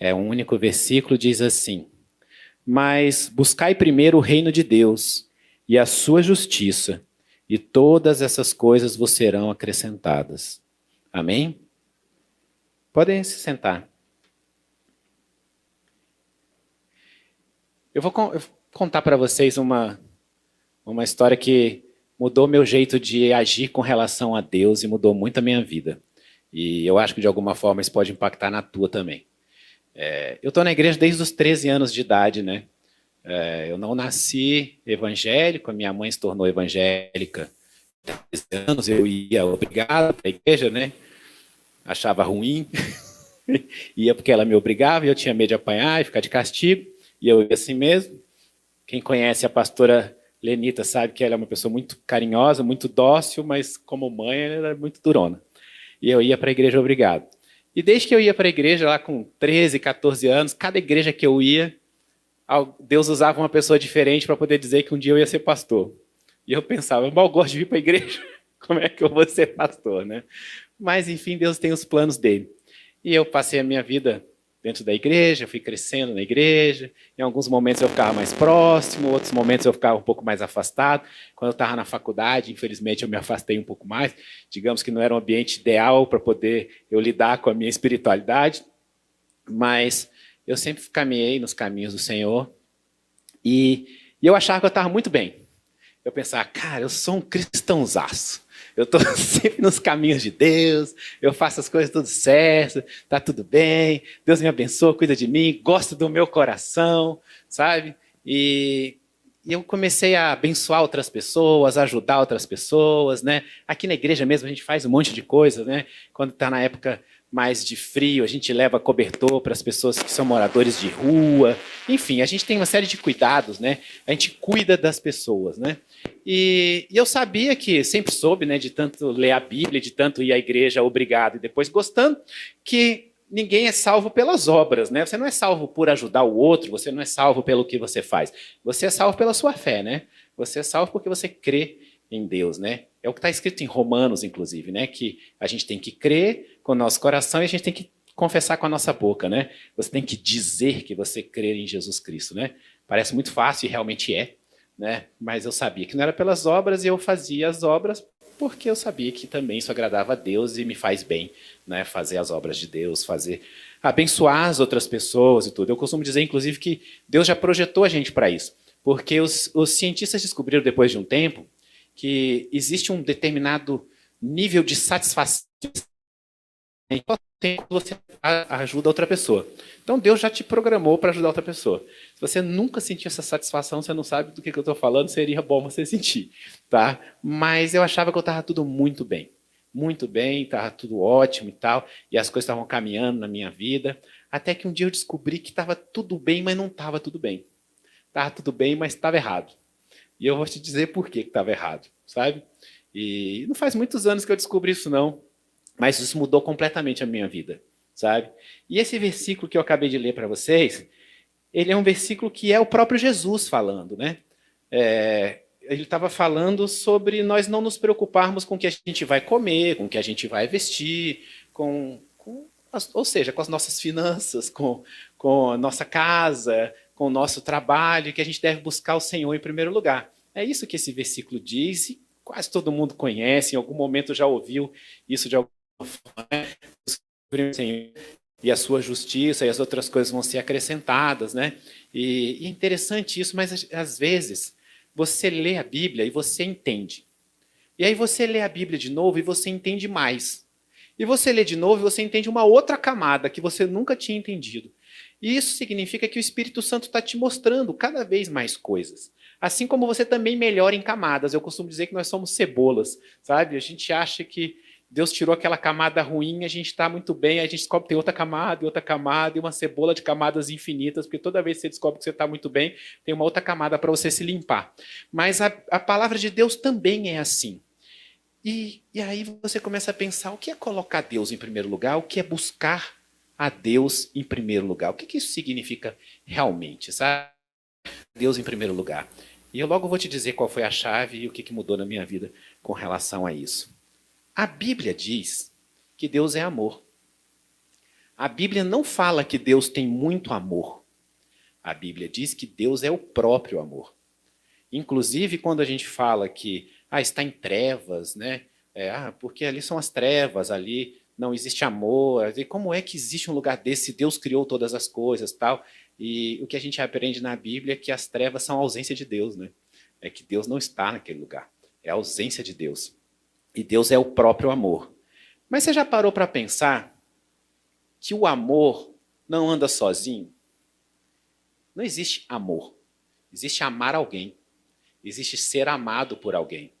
É um único versículo, diz assim: Mas buscai primeiro o reino de Deus e a sua justiça, e todas essas coisas vos serão acrescentadas. Amém? Podem se sentar. Eu vou contar para vocês uma história que mudou meu jeito de agir com relação a Deus e mudou muito a minha vida. E eu acho que de alguma forma isso pode impactar na tua também. Eu estou na igreja desde os 13 anos de idade, né? Eu não nasci evangélico, a minha mãe se tornou evangélica há 13 anos, eu ia obrigado para a igreja, né? Achava ruim, ia porque ela me obrigava e eu tinha medo de apanhar e ficar de castigo, e eu ia assim mesmo. Quem conhece a pastora Lenita sabe que ela é uma pessoa muito carinhosa, muito dócil, mas como mãe ela era muito durona. E eu ia para a igreja obrigado. E desde que eu ia para a igreja, lá com 13, 14 anos, cada igreja que eu ia, Deus usava uma pessoa diferente para poder dizer que um dia eu ia ser pastor. E eu pensava, eu mal gosto de vir para a igreja, como é que eu vou ser pastor, né? Mas, enfim, Deus tem os planos dele. E eu passei a minha vida dentro da igreja, fui crescendo na igreja. Em alguns momentos eu ficava mais próximo, outros momentos eu ficava um pouco mais afastado. Quando eu estava na faculdade, infelizmente eu me afastei um pouco mais. Digamos que não era um ambiente ideal para poder eu lidar com a minha espiritualidade. Mas eu sempre caminhei nos caminhos do Senhor. E eu achava que eu estava muito bem. Eu pensava, cara, eu sou um cristãozaço. Eu estou sempre nos caminhos de Deus, eu faço as coisas tudo certo, tá tudo bem, Deus me abençoa, cuida de mim, gosta do meu coração, sabe? E eu comecei a abençoar outras pessoas, ajudar outras pessoas, né? Aqui na igreja mesmo a gente faz um monte de coisa, né? Quando está na época mais de frio, a gente leva cobertor para as pessoas que são moradores de rua. Enfim, a gente tem uma série de cuidados, né? A gente cuida das pessoas, né? E eu sabia que, sempre soube, né, de tanto ler a Bíblia, de tanto ir à igreja obrigado e depois gostando, que ninguém é salvo pelas obras, né? Você não é salvo por ajudar o outro, você não é salvo pelo que você faz. Você é salvo pela sua fé, né? Você é salvo porque você crê em Deus, né? É o que está escrito em Romanos, inclusive, né? Que a gente tem que crer com o nosso coração e a gente tem que confessar com a nossa boca, né? Você tem que dizer que você crê em Jesus Cristo, né? Parece muito fácil e realmente é, né? Mas eu sabia que não era pelas obras e eu fazia as obras porque eu sabia que também isso agradava a Deus e me faz bem, né? Fazer as obras de Deus, fazer abençoar as outras pessoas e tudo. Eu costumo dizer, inclusive, que Deus já projetou a gente para isso, porque os cientistas descobriram depois de um tempo que existe um determinado nível de satisfação em qual tempo você ajuda outra pessoa. Então Deus já te programou para ajudar outra pessoa. Se você nunca sentiu essa satisfação, você não sabe do que eu estou falando, seria bom você sentir, tá? Mas eu achava que eu estava tudo muito bem, estava tudo ótimo e tal, e as coisas estavam caminhando na minha vida, até que um dia eu descobri que estava tudo bem, mas não estava tudo bem. Estava tudo bem, mas estava errado. E eu vou te dizer por que estava errado, sabe? E não faz muitos anos que eu descobri isso, não. Mas isso mudou completamente a minha vida, sabe? E esse versículo que eu acabei de ler para vocês, ele é um versículo que é o próprio Jesus falando, né? Ele estava falando sobre nós não nos preocuparmos com o que a gente vai comer, com o que a gente vai vestir, ou seja, com as nossas finanças, com a nossa casa, com o nosso trabalho, que a gente deve buscar o Senhor em primeiro lugar. É isso que esse versículo diz e quase todo mundo conhece, em algum momento já ouviu isso de alguma forma, né? E a sua justiça e as outras coisas vão ser acrescentadas, né? E é interessante isso, mas às vezes você lê a Bíblia e você entende. E aí você lê a Bíblia de novo e você entende mais. E você lê de novo e você entende uma outra camada que você nunca tinha entendido. E isso significa que o Espírito Santo está te mostrando cada vez mais coisas. Assim como você também melhora em camadas. Eu costumo dizer que nós somos cebolas, sabe? A gente acha que Deus tirou aquela camada ruim, a gente está muito bem, a gente descobre que tem outra camada, e uma cebola de camadas infinitas, porque toda vez que você descobre que você está muito bem, tem uma outra camada para você se limpar. Mas a palavra de Deus também é assim. E aí você começa a pensar, o que é colocar Deus em primeiro lugar? O que é buscar a Deus em primeiro lugar? O que isso significa realmente, sabe? Deus em primeiro lugar. E eu logo vou te dizer qual foi a chave e o que mudou na minha vida com relação a isso. A Bíblia diz que Deus é amor. A Bíblia não fala que Deus tem muito amor. A Bíblia diz que Deus é o próprio amor. Inclusive, quando a gente fala que está em trevas, né? Porque ali são as trevas, ali não existe amor. E como é que existe um lugar desse se Deus criou todas as coisas, tal? E o que a gente aprende na Bíblia é que as trevas são a ausência de Deus, né? É que Deus não está naquele lugar. É a ausência de Deus. E Deus é o próprio amor. Mas você já parou para pensar que o amor não anda sozinho? Não existe amor. Existe amar alguém. Existe ser amado por alguém.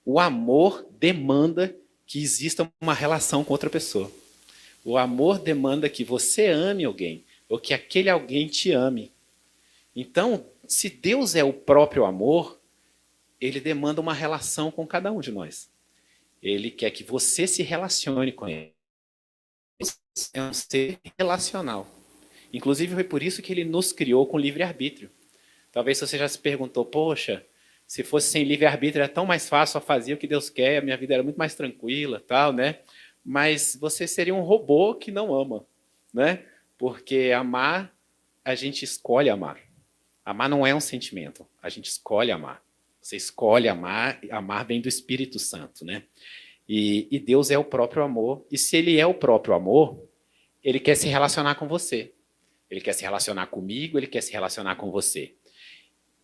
O amor demanda que exista uma relação com outra pessoa. O amor demanda que você ame alguém, ou que aquele alguém te ame. Então, se Deus é o próprio amor, ele demanda uma relação com cada um de nós. Ele quer que você se relacione com ele. É um ser relacional. Inclusive, foi por isso que ele nos criou com livre-arbítrio. Talvez você já se perguntou, poxa, se fosse sem livre-arbítrio era tão mais fácil, só fazia o que Deus quer, a minha vida era muito mais tranquila, tal, né? Mas você seria um robô que não ama, né? Porque amar, a gente escolhe amar. Amar não é um sentimento, a gente escolhe amar. Você escolhe amar, amar vem do Espírito Santo, né? E Deus é o próprio amor, e se ele é o próprio amor, ele quer se relacionar com você. Ele quer se relacionar comigo, ele quer se relacionar com você.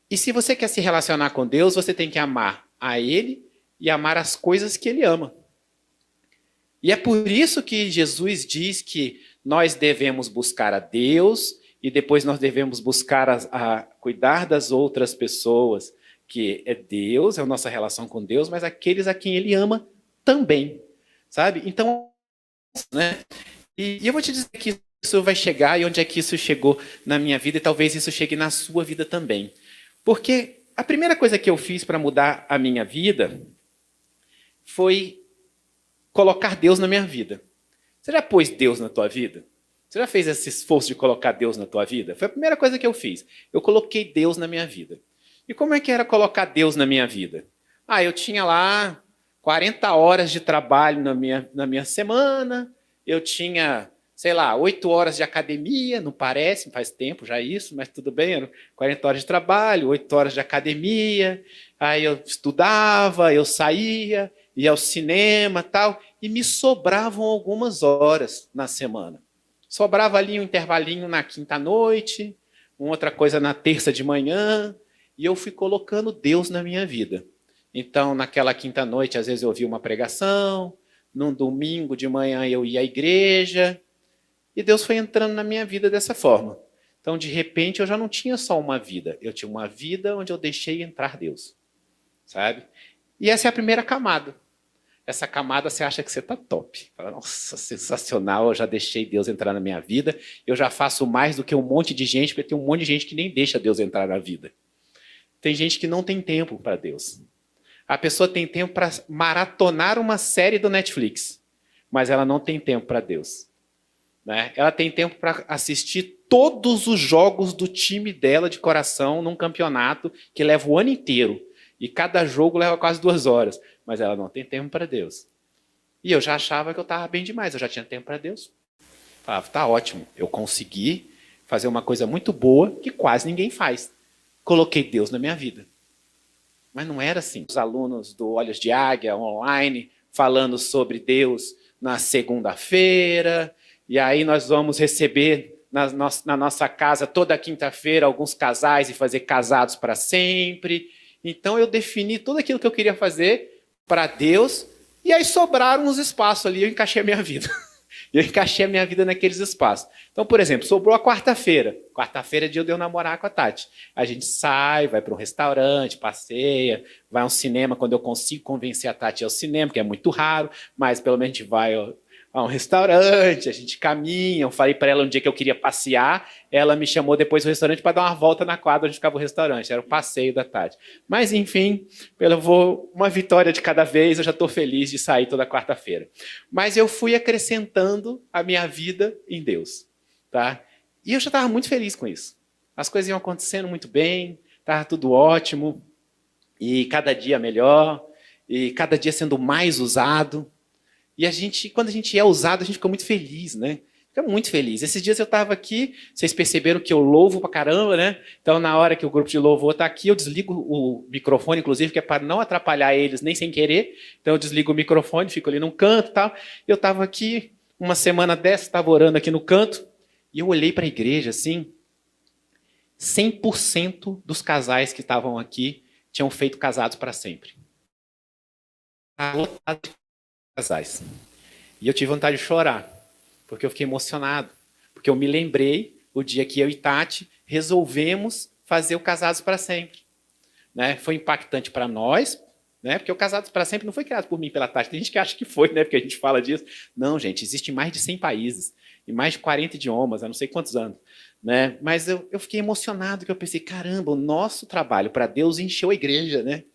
E se você quer se relacionar com Deus, você tem que amar a ele e amar as coisas que ele ama. E é por isso que Jesus diz que nós devemos buscar a Deus e depois nós devemos buscar a cuidar das outras pessoas, que é Deus, é a nossa relação com Deus, mas aqueles a quem ele ama também, sabe? Então, né? E eu vou te dizer que isso vai chegar e onde é que isso chegou na minha vida e talvez isso chegue na sua vida também. Porque a primeira coisa que eu fiz para mudar a minha vida foi colocar Deus na minha vida. Você já pôs Deus na tua vida? Você já fez esse esforço de colocar Deus na tua vida? Foi a primeira coisa que eu fiz. Eu coloquei Deus na minha vida. E como é que era colocar Deus na minha vida? Eu tinha lá 40 horas de trabalho na minha semana, eu tinha, 8 horas de academia, não parece, faz tempo já isso, mas tudo bem, eram 40 horas de trabalho, 8 horas de academia, aí eu estudava, eu saía, ia ao cinema tal, e me sobravam algumas horas na semana. Sobrava ali um intervalinho na quinta-noite, uma outra coisa na terça de manhã, e eu fui colocando Deus na minha vida. Então, naquela quinta-noite, às vezes eu ouvia uma pregação, num domingo de manhã eu ia à igreja, e Deus foi entrando na minha vida dessa forma. Então, de repente, eu já não tinha só uma vida, eu tinha uma vida onde eu deixei entrar Deus, sabe? E essa é a primeira camada. Essa camada você acha que você está top. Fala, nossa, sensacional, eu já deixei Deus entrar na minha vida, eu já faço mais do que um monte de gente, porque tem um monte de gente que nem deixa Deus entrar na vida. Tem gente que não tem tempo para Deus. A pessoa tem tempo para maratonar uma série do Netflix, mas ela não tem tempo para Deus. Né? Ela tem tempo para assistir todos os jogos do time dela de coração num campeonato que leva o ano inteiro. E cada jogo leva quase 2 horas. Mas ela não tem tempo para Deus. E eu já achava que eu estava bem demais, eu já tinha tempo para Deus. Falava, tá ótimo, eu consegui fazer uma coisa muito boa que quase ninguém faz. Coloquei Deus na minha vida. Mas não era assim. Os alunos do Olhos de Águia online falando sobre Deus na segunda-feira, e aí nós vamos receber na nossa casa toda quinta-feira alguns casais e fazer casados para sempre. Então eu defini tudo aquilo que eu queria fazer para Deus, e aí sobraram uns espaços ali, eu encaixei a minha vida. Eu encaixei a minha vida naqueles espaços. Então, por exemplo, sobrou a quarta-feira. Quarta-feira é dia de eu namorar com a Tati. A gente sai, vai para um restaurante, passeia, vai a um cinema, quando eu consigo convencer a Tati ao cinema, que é muito raro, mas pelo menos a gente vai a um restaurante, a gente caminha. Eu falei para ela um dia que eu queria passear, ela me chamou depois do restaurante para dar uma volta na quadra onde ficava o restaurante. Era o passeio da Tati. Mas, enfim, eu vou uma vitória de cada vez, eu já estou feliz de sair toda quarta-feira. Mas eu fui acrescentando a minha vida em Deus. Tá? E eu já estava muito feliz com isso. As coisas iam acontecendo muito bem, estava tudo ótimo, e cada dia melhor, e cada dia sendo mais usado. E quando a gente é usado, a gente fica muito feliz, né? Fica muito feliz. Esses dias eu estava aqui, vocês perceberam que eu louvo pra caramba, né? Então, na hora que o grupo de louvor está aqui, eu desligo o microfone, inclusive, que é para não atrapalhar eles, nem sem querer. Então, eu desligo o microfone, fico ali num canto e tal. Eu estava aqui, uma semana dessa, estava orando aqui no canto, e eu olhei para a igreja, assim, 100% dos casais que estavam aqui tinham feito casados para sempre. Lotado de casais. E eu tive vontade de chorar, porque eu fiquei emocionado. Porque eu me lembrei o dia que eu e Tati resolvemos fazer o Casados para Sempre. Né? Foi impactante para nós, né? Porque o Casados para Sempre não foi criado por mim e pela Tati. Tem gente que acha que foi, né? Porque a gente fala disso. Não, gente, existe em mais de 100 países, em mais de 40 idiomas, há não sei quantos anos. Né? Mas eu fiquei emocionado, que eu pensei, caramba, o nosso trabalho para Deus encheu a igreja, né?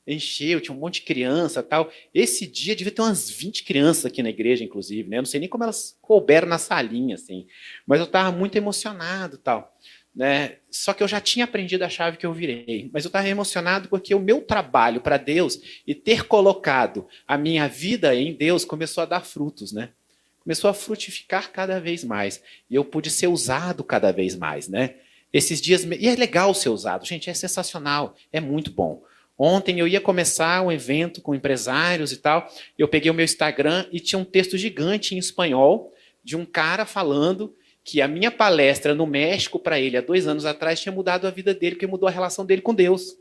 Encheu, tinha um monte de criança e tal. Esse dia devia ter umas 20 crianças aqui na igreja, inclusive, né? Eu não sei nem como elas couberam na salinha, assim. Mas eu estava muito emocionado e tal. Né? Só que eu já tinha aprendido a chave que eu virei. Mas eu estava emocionado porque o meu trabalho para Deus e ter colocado a minha vida em Deus começou a dar frutos, né? Começou a frutificar cada vez mais. E eu pude ser usado cada vez mais, né? Esses dias... E é legal ser usado. Gente, é sensacional. É muito bom. Ontem eu ia começar um evento com empresários e tal. Eu peguei o meu Instagram e tinha um texto gigante em espanhol de um cara falando que a minha palestra no México para ele há 2 anos atrás tinha mudado a vida dele, porque mudou a relação dele com Deus.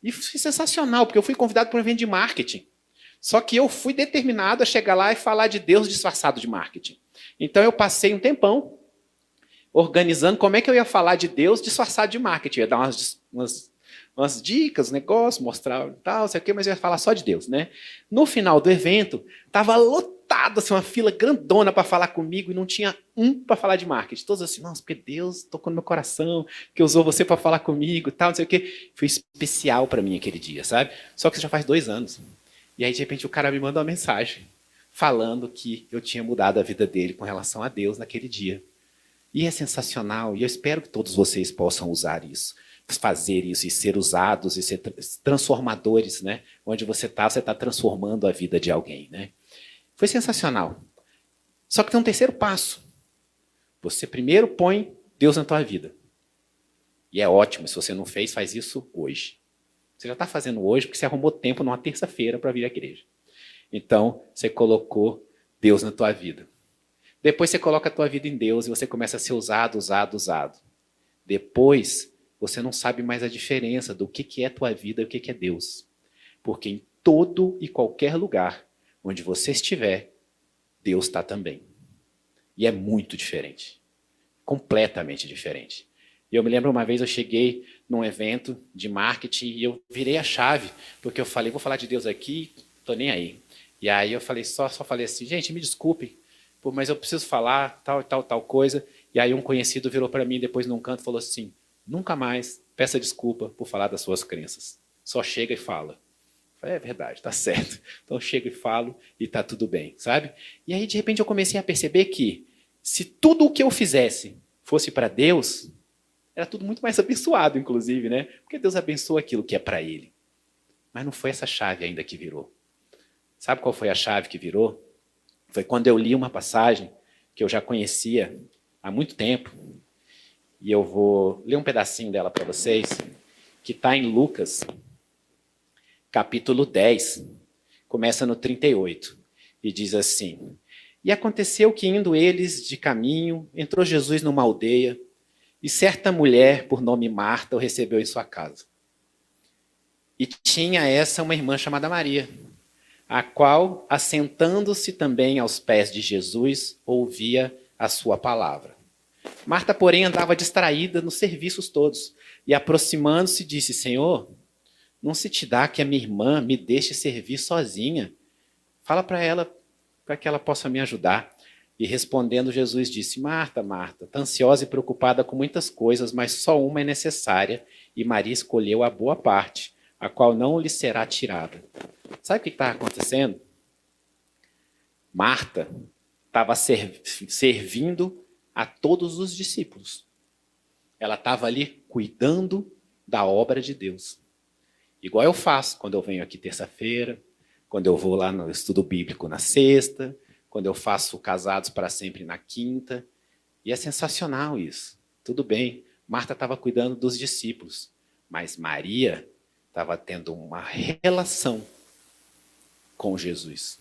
E foi sensacional, porque eu fui convidado para um evento de marketing. Só que eu fui determinado a chegar lá e falar de Deus disfarçado de marketing. Então eu passei um tempão organizando como é que eu ia falar de Deus disfarçado de marketing. Eu ia dar umas dicas, negócios, mostrar tal, sei o quê, mas eu ia falar só de Deus, né? No final do evento, estava lotado, assim, uma fila grandona para falar comigo e não tinha um para falar de marketing. Todos assim, nossa, porque Deus tocou no meu coração, que usou você para falar comigo, tal, não sei o quê. Foi especial para mim aquele dia, sabe? Só que já faz 2 anos. E aí, de repente, o cara me manda uma mensagem falando que eu tinha mudado a vida dele com relação a Deus naquele dia. E é sensacional, e eu espero que todos vocês possam usar isso, fazer isso e ser usados e ser transformadores, né? Onde você está transformando a vida de alguém, né? Foi sensacional. Só que tem um terceiro passo. Você primeiro põe Deus na tua vida. E é ótimo, se você não fez, faz isso hoje. Você já está fazendo hoje porque você arrumou tempo numa terça-feira para vir à igreja. Então, você colocou Deus na tua vida. Depois você coloca a tua vida em Deus e você começa a ser usado. Depois, você não sabe mais a diferença do que é tua vida e o que é Deus. Porque em todo e qualquer lugar onde você estiver, Deus está também. E é muito diferente. Completamente diferente. E eu me lembro uma vez eu cheguei num evento de marketing e eu virei a chave, porque eu falei, vou falar de Deus aqui, tô nem aí. E aí eu falei, só falei assim, gente, me desculpe, mas eu preciso falar tal coisa. E aí um conhecido virou para mim depois num canto e falou assim, nunca mais peça desculpa por falar das suas crenças. Só chega e fala. Eu falei, é verdade, tá certo. Então eu chego e falo e tá tudo bem, sabe? E aí de repente eu comecei a perceber que se tudo o que eu fizesse fosse para Deus, era tudo muito mais abençoado, inclusive, né? Porque Deus abençoa aquilo que é para Ele. Mas não foi essa chave ainda que virou. Sabe qual foi a chave que virou? Foi quando eu li uma passagem que eu já conhecia há muito tempo, e eu vou ler um pedacinho dela para vocês, que está em Lucas, capítulo 10, começa no 38, e diz assim, e aconteceu que indo eles de caminho, entrou Jesus numa aldeia, e certa mulher, por nome Marta, o recebeu em sua casa. E tinha essa uma irmã chamada Maria, a qual, assentando-se também aos pés de Jesus, ouvia a sua palavra. Marta, porém, andava distraída nos serviços todos, e aproximando-se, disse, Senhor, não se te dá que a minha irmã me deixe servir sozinha? Fala para ela, para que ela possa me ajudar. E respondendo, Jesus disse, Marta, Marta, está ansiosa e preocupada com muitas coisas, mas só uma é necessária, e Maria escolheu a boa parte, a qual não lhe será tirada. Sabe o que estava acontecendo? Marta estava servindo a todos os discípulos. Ela estava ali cuidando da obra de Deus. Igual eu faço quando eu venho aqui terça-feira, quando eu vou lá no estudo bíblico na sexta, quando eu faço Casados para Sempre na quinta. E é sensacional isso. Tudo bem, Marta estava cuidando dos discípulos, mas Maria estava tendo uma relação com Jesus.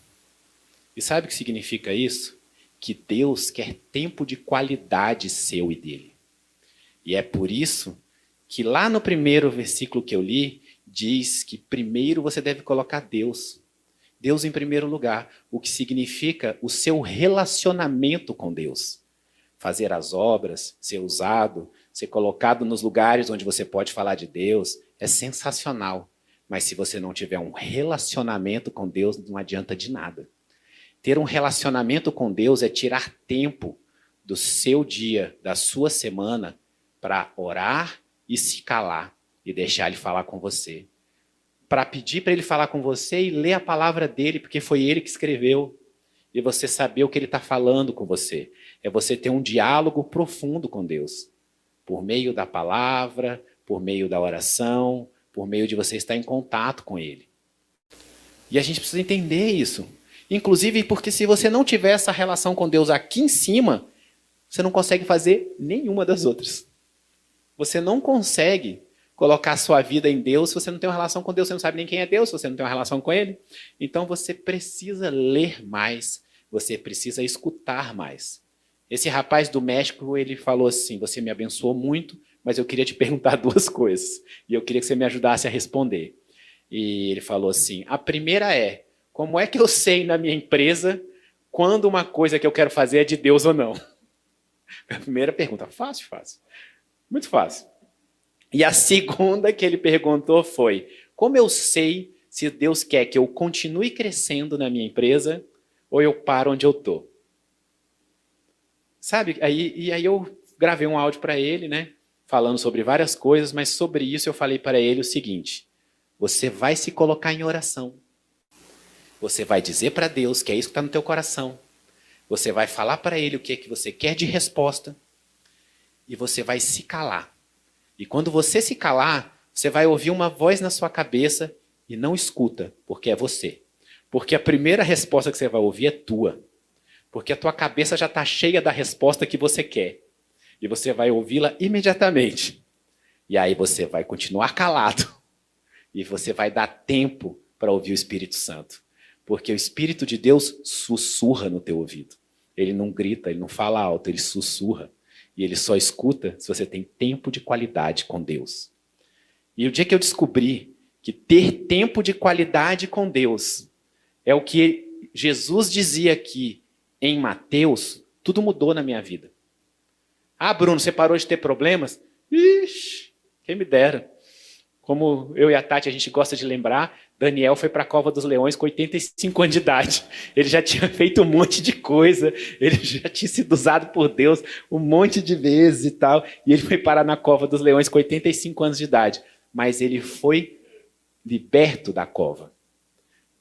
E sabe o que significa isso? Que Deus quer tempo de qualidade seu e dele. E é por isso que lá no primeiro versículo que eu li, diz que primeiro você deve colocar Deus. Deus em primeiro lugar, o que significa o seu relacionamento com Deus. Fazer as obras, ser usado, ser colocado nos lugares onde você pode falar de Deus, é sensacional. Mas se você não tiver um relacionamento com Deus, não adianta de nada. Ter um relacionamento com Deus é tirar tempo do seu dia, da sua semana, para orar e se calar e deixar ele falar com você. Para pedir para ele falar com você e ler a palavra dele, porque foi ele que escreveu. E você saber o que ele está falando com você. É você ter um diálogo profundo com Deus. Por meio da palavra, por meio da oração, por meio de você estar em contato com ele. E a gente precisa entender isso. Inclusive porque se você não tiver essa relação com Deus aqui em cima, você não consegue fazer nenhuma das outras. Você não consegue colocar a sua vida em Deus se você não tem uma relação com Deus. Você não sabe nem quem é Deus se você não tem uma relação com ele. Então você precisa ler mais. Você precisa escutar mais. Esse rapaz do México, ele falou assim, você me abençoou muito, mas eu queria te perguntar duas coisas. E eu queria que você me ajudasse a responder. E ele falou assim, a primeira é, como é que eu sei na minha empresa quando uma coisa que eu quero fazer é de Deus ou não? A primeira pergunta, fácil. Muito fácil. E a segunda que ele perguntou foi, como eu sei se Deus quer que eu continue crescendo na minha empresa ou eu paro onde eu estou? Sabe, aí eu gravei um áudio para ele, né, falando sobre várias coisas, mas sobre isso eu falei para ele o seguinte, você vai se colocar em oração. Você vai dizer para Deus que é isso que está no teu coração. Você vai falar para ele o que é que você quer de resposta. E você vai se calar. E quando você se calar, você vai ouvir uma voz na sua cabeça e não escuta, porque é você. Porque a primeira resposta que você vai ouvir é tua. Porque a tua cabeça já está cheia da resposta que você quer. E você vai ouvi-la imediatamente. E aí você vai continuar calado. E você vai dar tempo para ouvir o Espírito Santo. Porque o Espírito de Deus sussurra no teu ouvido. Ele não grita, ele não fala alto, ele sussurra. E ele só escuta se você tem tempo de qualidade com Deus. E o dia que eu descobri que ter tempo de qualidade com Deus é o que Jesus dizia aqui em Mateus, tudo mudou na minha vida. Ah, Bruno, você parou de ter problemas? Ixi, quem me dera. Como eu e a Tati, a gente gosta de lembrar, Daniel foi para a Cova dos Leões com 85 anos de idade. Ele já tinha feito um monte de coisa, ele já tinha sido usado por Deus um monte de vezes e tal, e ele foi parar na Cova dos Leões com 85 anos de idade. Mas ele foi liberto da cova.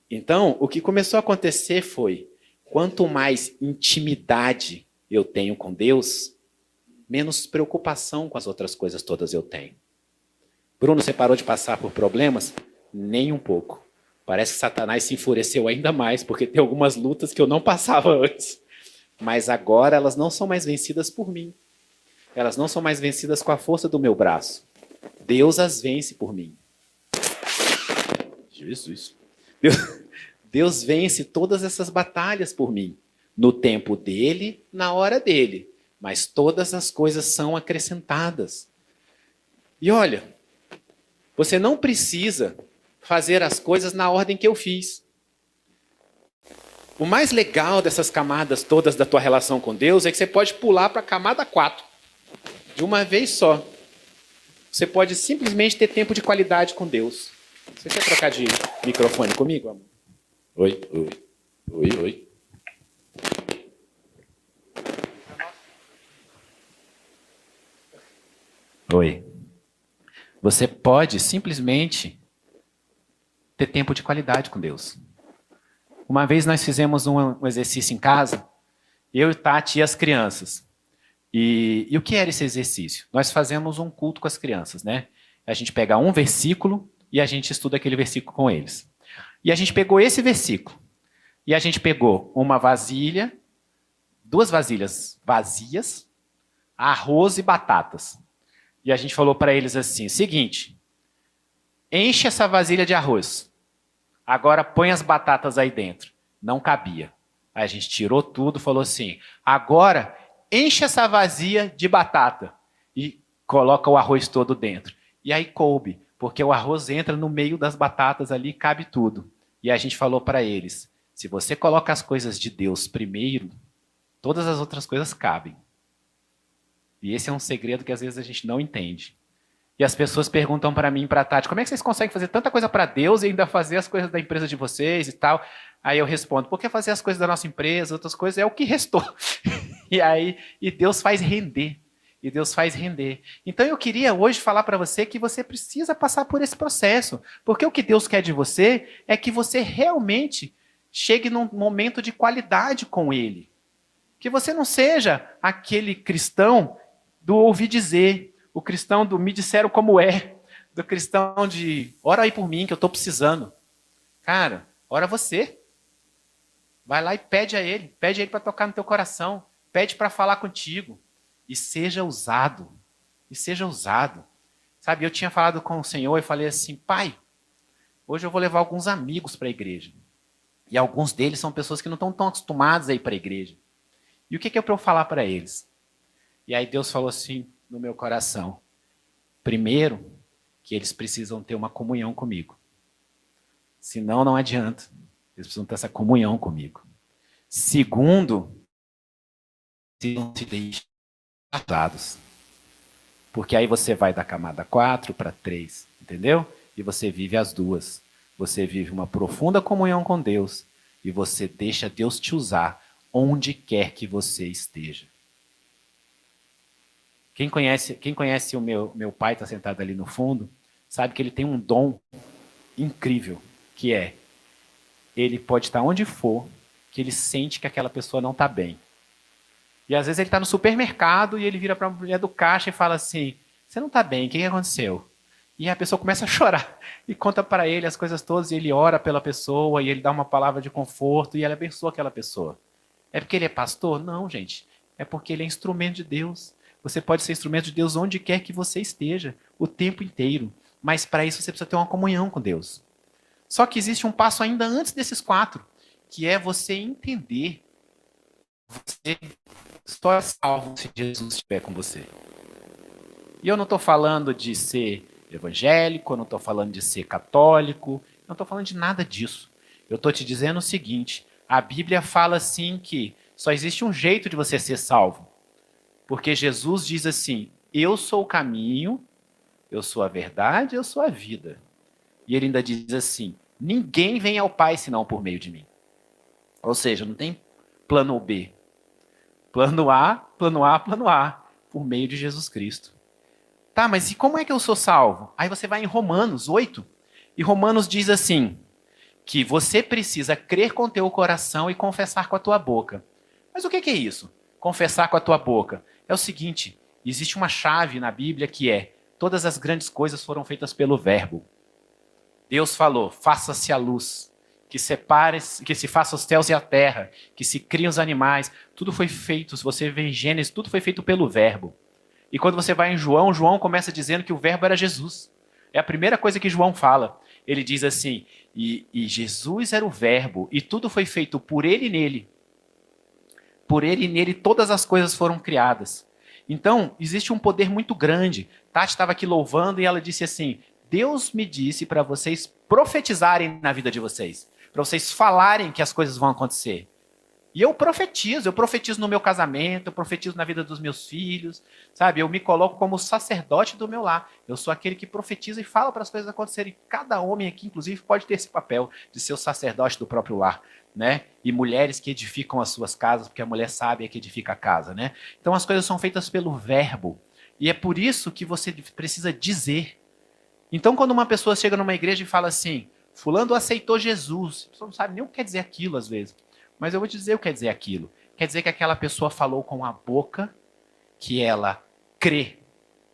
Então, o que começou a acontecer foi, quanto mais intimidade eu tenho com Deus, menos preocupação com as outras coisas todas eu tenho. Bruno, você parou de passar por problemas? Nem um pouco. Parece que Satanás se enfureceu ainda mais, porque tem algumas lutas que eu não passava antes. Mas agora elas não são mais vencidas por mim. Elas não são mais vencidas com a força do meu braço. Deus as vence por mim. Jesus. Deus vence todas essas batalhas por mim. No tempo dele, na hora dele. Mas todas as coisas são acrescentadas. E olha, você não precisa fazer as coisas na ordem que eu fiz. O mais legal dessas camadas todas da tua relação com Deus é que você pode pular para a camada 4. De uma vez só. Você pode simplesmente ter tempo de qualidade com Deus. Você quer trocar de microfone comigo, amor? Oi. Oi. Você pode simplesmente ter tempo de qualidade com Deus. Uma vez nós fizemos um exercício em casa, eu, Tati e as crianças. E o que era esse exercício? Nós fazemos um culto com as crianças, né? A gente pega um versículo e a gente estuda aquele versículo com eles. E a gente pegou esse versículo. E a gente pegou uma vasilha, 2 vasilhas vazias, arroz e batatas. E a gente falou para eles assim, seguinte, enche essa vasilha de arroz. Agora põe as batatas aí dentro. Não cabia. Aí a gente tirou tudo, falou assim, agora enche essa vasilha de batata e coloca o arroz todo dentro. E aí coube, porque o arroz entra no meio das batatas ali, cabe tudo. E a gente falou para eles, se você coloca as coisas de Deus primeiro, todas as outras coisas cabem. E esse é um segredo que às vezes a gente não entende. E as pessoas perguntam para mim e para a Tati, como é que vocês conseguem fazer tanta coisa para Deus e ainda fazer as coisas da empresa de vocês e tal? Aí eu respondo, porque fazer as coisas da nossa empresa, outras coisas, é o que restou. E Deus faz render. E Deus faz render. Então eu queria hoje falar para você que você precisa passar por esse processo. Porque o que Deus quer de você é que você realmente chegue num momento de qualidade com Ele. Que você não seja aquele cristão do ouvir dizer, o cristão do me disseram como é, do cristão de ora aí por mim que eu estou precisando. Cara, ora você. Vai lá e pede a ele para tocar no teu coração, pede para falar contigo e seja usado. E seja usado. Sabe, eu tinha falado com o Senhor e falei assim, Pai, hoje eu vou levar alguns amigos para a igreja. E alguns deles são pessoas que não estão tão acostumadas a ir para a igreja. E o que é para eu falar para eles? E aí Deus falou assim no meu coração, primeiro, que eles precisam ter uma comunhão comigo. Senão, não adianta. Eles precisam ter essa comunhão comigo. Segundo, não se deixem atrasados. Porque aí você vai da camada 4 para 3, entendeu? E você vive as duas. Você vive uma profunda comunhão com Deus e você deixa Deus te usar onde quer que você esteja. Quem conhece o meu pai, está sentado ali no fundo, sabe que ele tem um dom incrível, que é, ele pode estar onde for, que ele sente que aquela pessoa não está bem. E às vezes ele está no supermercado e ele vira para a mulher do caixa e fala assim, você não está bem, o que aconteceu? E a pessoa começa a chorar e conta para ele as coisas todas, e ele ora pela pessoa, e ele dá uma palavra de conforto, e ele abençoa aquela pessoa. É porque ele é pastor? Não, gente. É porque ele é instrumento de Deus. Você pode ser instrumento de Deus onde quer que você esteja, o tempo inteiro. Mas para isso você precisa ter uma comunhão com Deus. Só que existe um passo ainda antes desses 4, que é você entender. Você só é salvo se Jesus estiver com você. E eu não estou falando de ser evangélico, eu não estou falando de ser católico, eu não estou falando de nada disso. Eu estou te dizendo o seguinte, a Bíblia fala assim que só existe um jeito de você ser salvo. Porque Jesus diz assim, eu sou o caminho, eu sou a verdade, eu sou a vida. E ele ainda diz assim, ninguém vem ao Pai senão por meio de mim. Ou seja, não tem plano B. Plano A, plano A, plano A, por meio de Jesus Cristo. Tá, mas e como é que eu sou salvo? Aí você vai em Romanos 8, e Romanos diz assim, que você precisa crer com teu coração e confessar com a tua boca. Mas o que é isso? Confessar com a tua boca. É o seguinte, existe uma chave na Bíblia que é, todas as grandes coisas foram feitas pelo verbo. Deus falou, faça-se a luz, que se faça os céus e a terra, que se criem os animais, tudo foi feito, se você vê em Gênesis, tudo foi feito pelo verbo. E quando você vai em João, João começa dizendo que o verbo era Jesus. É a primeira coisa que João fala. Ele diz assim, e Jesus era o verbo, e tudo foi feito por ele e nele. Por ele e nele todas as coisas foram criadas. Então, existe um poder muito grande. Tati estava aqui louvando e ela disse assim, Deus me disse para vocês profetizarem na vida de vocês. Para vocês falarem que as coisas vão acontecer. E eu profetizo no meu casamento, eu profetizo na vida dos meus filhos, sabe? Eu me coloco como sacerdote do meu lar. Eu sou aquele que profetiza e fala para as coisas acontecerem. Cada homem aqui, inclusive, pode ter esse papel de ser o sacerdote do próprio lar, né? E mulheres que edificam as suas casas, porque a mulher sábia é que edifica a casa, né? Então as coisas são feitas pelo verbo. E é por isso que você precisa dizer. Então quando uma pessoa chega numa igreja e fala assim, fulano aceitou Jesus, a pessoa não sabe nem o que quer dizer aquilo às vezes. Mas eu vou te dizer o que quer dizer aquilo. Quer dizer que aquela pessoa falou com a boca que ela crê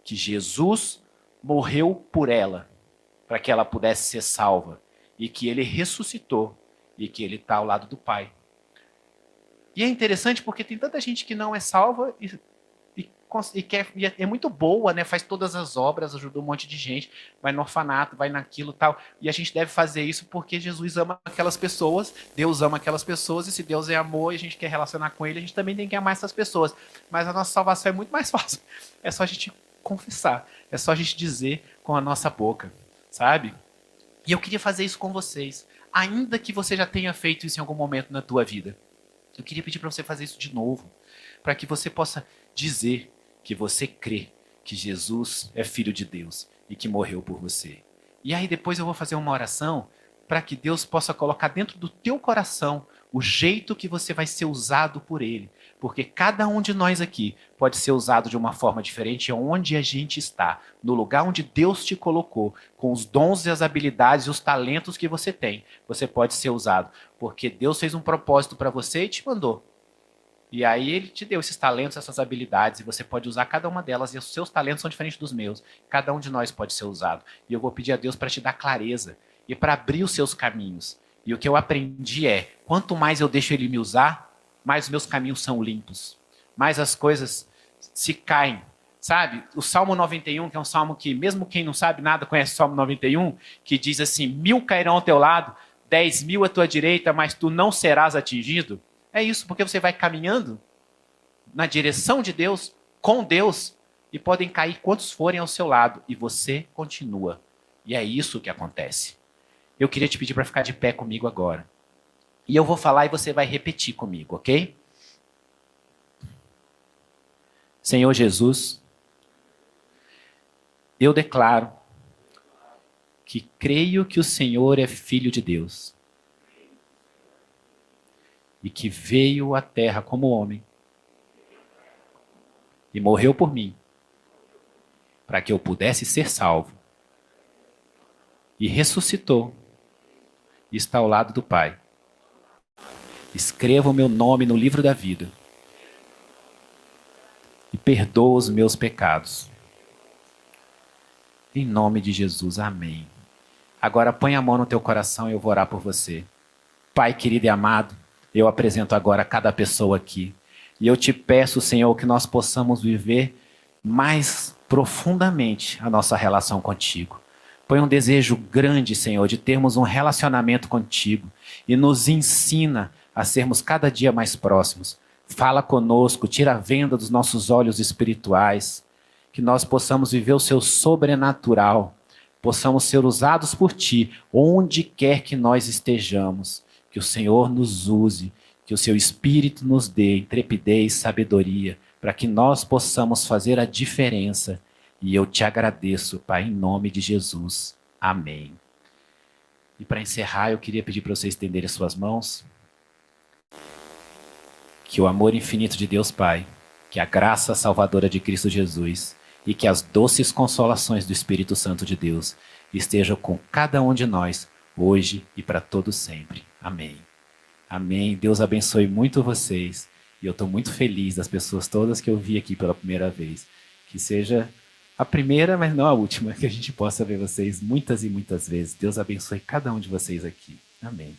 que Jesus morreu por ela, para que ela pudesse ser salva, e que ele ressuscitou, e que ele está ao lado do Pai. E é interessante porque tem tanta gente que não é salva e é muito boa, né? Faz todas as obras, ajuda um monte de gente, vai no orfanato, vai naquilo tal. E a gente deve fazer isso porque Jesus ama aquelas pessoas, Deus ama aquelas pessoas, e se Deus é amor e a gente quer relacionar com ele, a gente também tem que amar essas pessoas. Mas a nossa salvação é muito mais fácil. É só a gente confessar, é só a gente dizer com a nossa boca, sabe? E eu queria fazer isso com vocês, ainda que você já tenha feito isso em algum momento na tua vida. Eu queria pedir para você fazer isso de novo, para que você possa dizer que você crê que Jesus é Filho de Deus e que morreu por você. E aí depois eu vou fazer uma oração para que Deus possa colocar dentro do teu coração o jeito que você vai ser usado por Ele. Porque cada um de nós aqui pode ser usado de uma forma diferente onde a gente está, no lugar onde Deus te colocou, com os dons e as habilidades e os talentos que você tem. Você pode ser usado, porque Deus fez um propósito para você e te mandou. E aí ele te deu esses talentos, essas habilidades, e você pode usar cada uma delas, e os seus talentos são diferentes dos meus. Cada um de nós pode ser usado. E eu vou pedir a Deus para te dar clareza e para abrir os seus caminhos. E o que eu aprendi é, quanto mais eu deixo ele me usar, mais os meus caminhos são limpos. Mais as coisas se caem. Sabe? O Salmo 91, que é um salmo que, mesmo quem não sabe nada, conhece o Salmo 91, que diz assim, 1000 cairão ao teu lado, 10.000 à tua direita, mas tu não serás atingido. É isso, porque você vai caminhando na direção de Deus, com Deus, e podem cair quantos forem ao seu lado, e você continua. E é isso que acontece. Eu queria te pedir para ficar de pé comigo agora. E eu vou falar e você vai repetir comigo, ok? Senhor Jesus, eu declaro que creio que o Senhor é Filho de Deus e que veio à terra como homem e morreu por mim, para que eu pudesse ser salvo, e ressuscitou e está ao lado do Pai. Escreva o meu nome no livro da vida e perdoa os meus pecados. Em nome de Jesus, amém. Agora põe a mão no teu coração e eu vou orar por você. Pai querido e amado, eu apresento agora cada pessoa aqui. E eu te peço, Senhor, que nós possamos viver mais profundamente a nossa relação contigo. Põe um desejo grande, Senhor, de termos um relacionamento contigo. E nos ensina a sermos cada dia mais próximos. Fala conosco, tira a venda dos nossos olhos espirituais. Que nós possamos viver o seu sobrenatural. Possamos ser usados por ti, onde quer que nós estejamos. Que o Senhor nos use, que o seu Espírito nos dê intrepidez, sabedoria, para que nós possamos fazer a diferença. E eu te agradeço, Pai, em nome de Jesus. Amém. E para encerrar, eu queria pedir para você estender as suas mãos. Que o amor infinito de Deus Pai, que a graça salvadora de Cristo Jesus e que as doces consolações do Espírito Santo de Deus estejam com cada um de nós, hoje e para todo sempre. Amém. Amém. Deus abençoe muito vocês. E eu estou muito feliz das pessoas todas que eu vi aqui pela primeira vez. Que seja a primeira, mas não a última, que a gente possa ver vocês muitas e muitas vezes. Deus abençoe cada um de vocês aqui. Amém.